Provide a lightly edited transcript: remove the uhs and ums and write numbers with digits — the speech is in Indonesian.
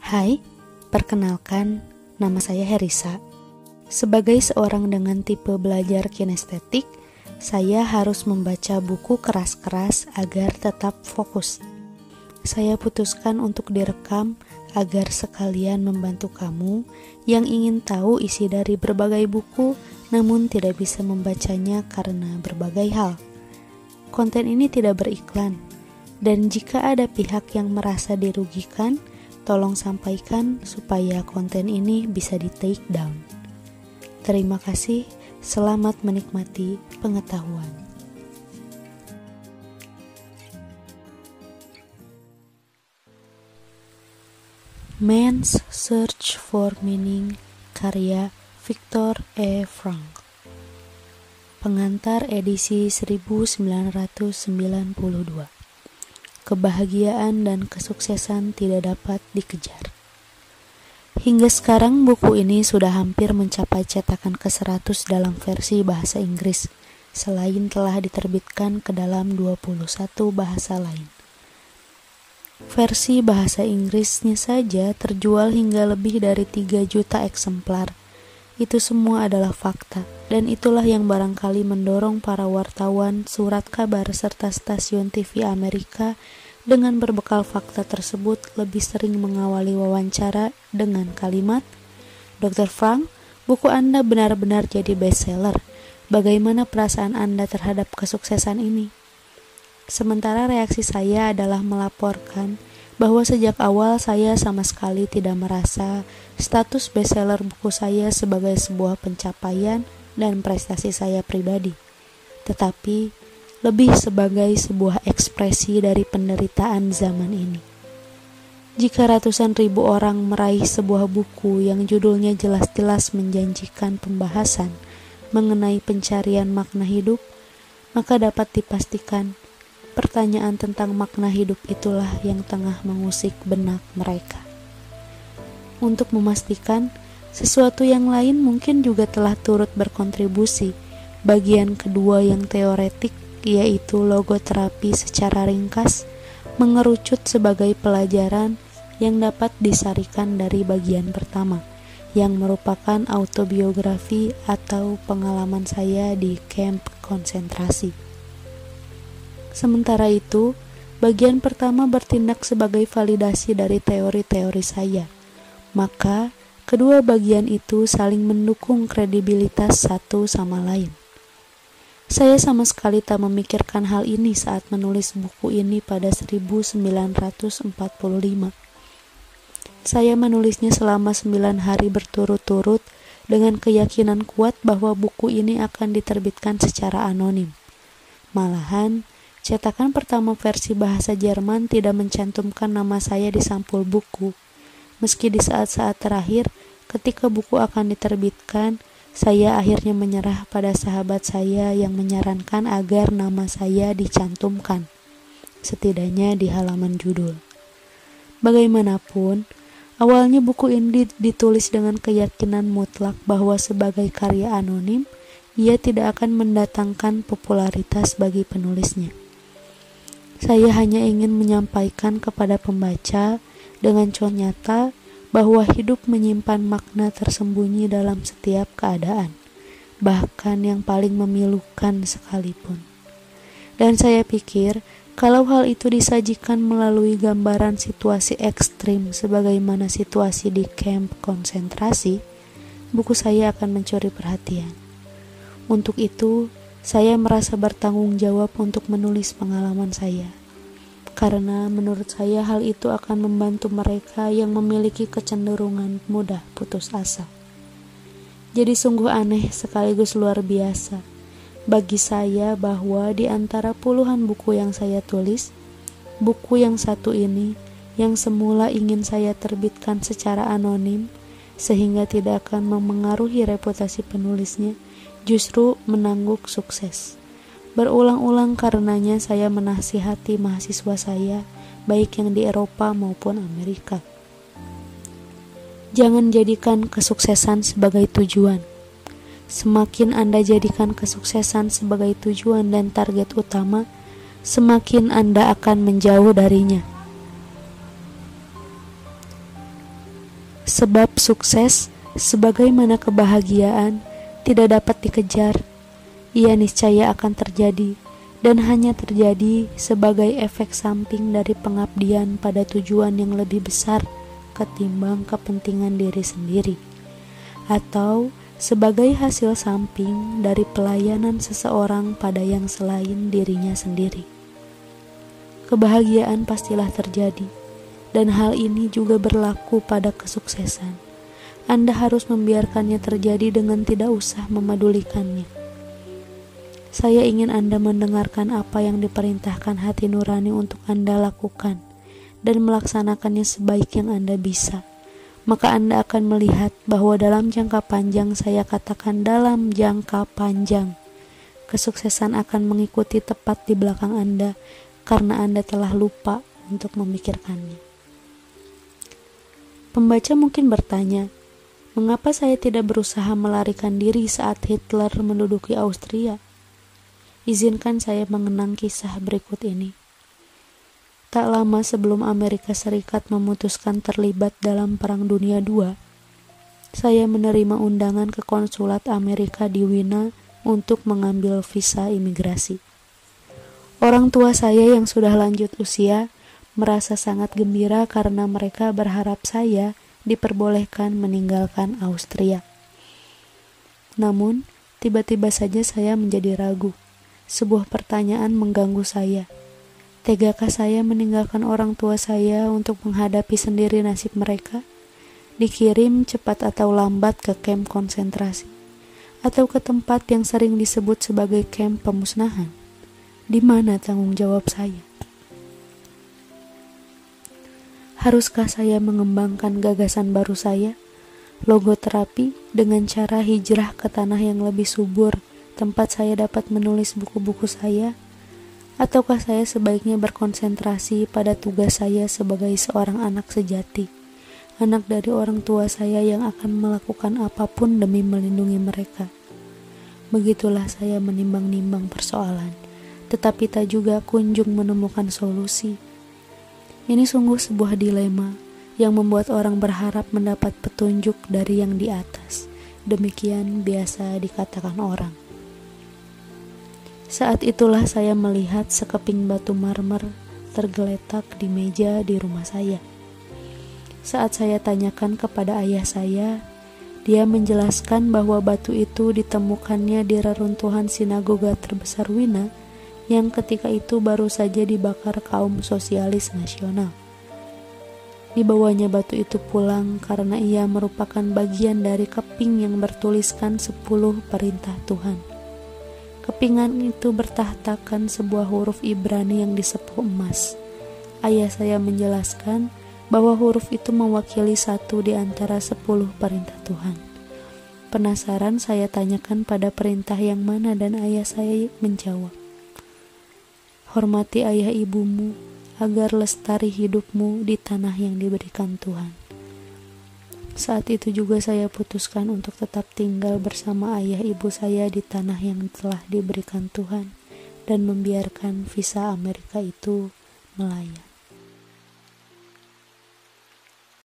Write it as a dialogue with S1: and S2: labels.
S1: Hai, perkenalkan, nama saya Herisa. Sebagai seorang dengan tipe belajar kinestetik, saya harus membaca buku keras-keras agar tetap fokus. Saya putuskan untuk direkam agar sekalian membantu kamu yang ingin tahu isi dari berbagai buku namun tidak bisa membacanya karena berbagai hal. Konten ini tidak beriklan, dan jika ada pihak yang merasa dirugikan, tolong sampaikan supaya konten ini bisa di-take down. Terima kasih, selamat menikmati pengetahuan. Man's Search for Meaning, karya Viktor E. Frankl. Pengantar edisi 1992. Kebahagiaan dan kesuksesan tidak dapat dikejar. Hingga sekarang buku ini sudah hampir mencapai cetakan ke-100 dalam versi bahasa Inggris, selain telah diterbitkan ke dalam 21 bahasa lain. Versi bahasa Inggrisnya saja terjual hingga lebih dari 3 juta eksemplar. Itu semua adalah fakta, dan itulah yang barangkali mendorong para wartawan, surat kabar, serta stasiun TV Amerika dengan berbekal fakta tersebut lebih sering mengawali wawancara dengan kalimat, "Dr. Frank, buku Anda benar-benar jadi bestseller. Bagaimana perasaan Anda terhadap kesuksesan ini?" Sementara reaksi saya adalah melaporkan bahwa sejak awal saya sama sekali tidak merasa status bestseller buku saya sebagai sebuah pencapaian dan prestasi saya pribadi, tetapi lebih sebagai sebuah ekspresi dari penderitaan zaman ini. Jika ratusan ribu orang meraih sebuah buku yang judulnya jelas-jelas menjanjikan pembahasan mengenai pencarian makna hidup, maka dapat dipastikan pertanyaan tentang makna hidup itulah yang tengah mengusik benak mereka. Untuk memastikan, sesuatu yang lain mungkin juga telah turut berkontribusi. Bagian kedua yang teoretik, yaitu logoterapi secara ringkas, mengerucut sebagai pelajaran yang dapat disarikan dari bagian pertama, yang merupakan autobiografi atau pengalaman saya di kamp konsentrasi. Sementara itu, bagian pertama bertindak sebagai validasi dari teori-teori saya. Maka, kedua bagian itu saling mendukung kredibilitas satu sama lain. Saya sama sekali tak memikirkan hal ini saat menulis buku ini pada 1945. Saya menulisnya selama 9 hari berturut-turut dengan keyakinan kuat bahwa buku ini akan diterbitkan secara anonim. Malahan, cetakan pertama versi bahasa Jerman tidak mencantumkan nama saya di sampul buku. Meski di saat-saat terakhir, ketika buku akan diterbitkan, saya akhirnya menyerah pada sahabat saya yang menyarankan agar nama saya dicantumkan, setidaknya di halaman judul. Bagaimanapun, awalnya buku ini ditulis dengan keyakinan mutlak bahwa sebagai karya anonim, ia tidak akan mendatangkan popularitas bagi penulisnya. Saya hanya ingin menyampaikan kepada pembaca dengan contoh nyata bahwa hidup menyimpan makna tersembunyi dalam setiap keadaan, bahkan yang paling memilukan sekalipun. Dan saya pikir, kalau hal itu disajikan melalui gambaran situasi ekstrim sebagaimana situasi di kamp konsentrasi, buku saya akan mencuri perhatian. Untuk itu, saya merasa bertanggung jawab untuk menulis pengalaman saya, karena menurut saya hal itu akan membantu mereka yang memiliki kecenderungan mudah putus asa. Jadi sungguh aneh sekaligus luar biasa bagi saya bahwa di antara puluhan buku yang saya tulis, buku yang satu ini yang semula ingin saya terbitkan secara anonim sehingga tidak akan memengaruhi reputasi penulisnya, justru menangguk sukses. Berulang-ulang karenanya saya menasihati mahasiswa saya, baik yang di Eropa maupun Amerika. Jangan jadikan kesuksesan sebagai tujuan. Semakin Anda jadikan kesuksesan sebagai tujuan dan target utama, semakin Anda akan menjauh darinya. Sebab sukses, sebagaimana kebahagiaan, tidak dapat dikejar. Ia niscaya akan terjadi, dan hanya terjadi sebagai efek samping dari pengabdian pada tujuan yang lebih besar ketimbang kepentingan diri sendiri, atau sebagai hasil samping dari pelayanan seseorang pada yang selain dirinya sendiri. Kebahagiaan pastilah terjadi, dan hal ini juga berlaku pada kesuksesan. Anda harus membiarkannya terjadi dengan tidak usah memedulikannya. Saya ingin Anda mendengarkan apa yang diperintahkan hati nurani untuk Anda lakukan dan melaksanakannya sebaik yang Anda bisa. Maka Anda akan melihat bahwa dalam jangka panjang, saya katakan dalam jangka panjang, kesuksesan akan mengikuti tepat di belakang Anda karena Anda telah lupa untuk memikirkannya. Pembaca mungkin bertanya, mengapa saya tidak berusaha melarikan diri saat Hitler menduduki Austria? Izinkan saya mengenang kisah berikut ini. Tak lama sebelum Amerika Serikat memutuskan terlibat dalam Perang Dunia II, saya menerima undangan ke konsulat Amerika di Wina untuk mengambil visa imigrasi. Orang tua saya yang sudah lanjut usia merasa sangat gembira karena mereka berharap saya diperbolehkan meninggalkan Austria. Namun, tiba-tiba saja saya menjadi ragu. Sebuah pertanyaan mengganggu saya. Tegakah saya meninggalkan orang tua saya untuk menghadapi sendiri nasib mereka? Dikirim cepat atau lambat ke kamp konsentrasi, atau ke tempat yang sering disebut sebagai kamp pemusnahan? Di mana tanggung jawab saya? Haruskah saya mengembangkan gagasan baru saya, logoterapi, dengan cara hijrah ke tanah yang lebih subur, tempat saya dapat menulis buku-buku saya? Ataukah saya sebaiknya berkonsentrasi pada tugas saya sebagai seorang anak sejati, anak dari orang tua saya yang akan melakukan apapun demi melindungi mereka? Begitulah saya menimbang-nimbang persoalan, tetapi tak juga kunjung menemukan solusi. Ini sungguh sebuah dilema yang membuat orang berharap mendapat petunjuk dari yang di atas. Demikian biasa dikatakan orang. Saat itulah saya melihat sekeping batu marmer tergeletak di meja di rumah saya. Saat saya tanyakan kepada ayah saya, dia menjelaskan bahwa batu itu ditemukannya di reruntuhan sinagoga terbesar Wina yang ketika itu baru saja dibakar kaum sosialis nasional. Dibawanya batu itu pulang karena ia merupakan bagian dari keping yang bertuliskan 10 perintah Tuhan. Kepingan itu bertahtakan sebuah huruf Ibrani yang disepuh emas. Ayah saya menjelaskan bahwa huruf itu mewakili satu di antara 10 perintah Tuhan. Penasaran, saya tanyakan pada perintah yang mana dan ayah saya menjawab, hormati ayah ibumu agar lestari hidupmu di tanah yang diberikan Tuhan. Saat itu juga saya putuskan untuk tetap tinggal bersama ayah ibu saya di tanah yang telah diberikan Tuhan dan membiarkan visa Amerika itu melayang.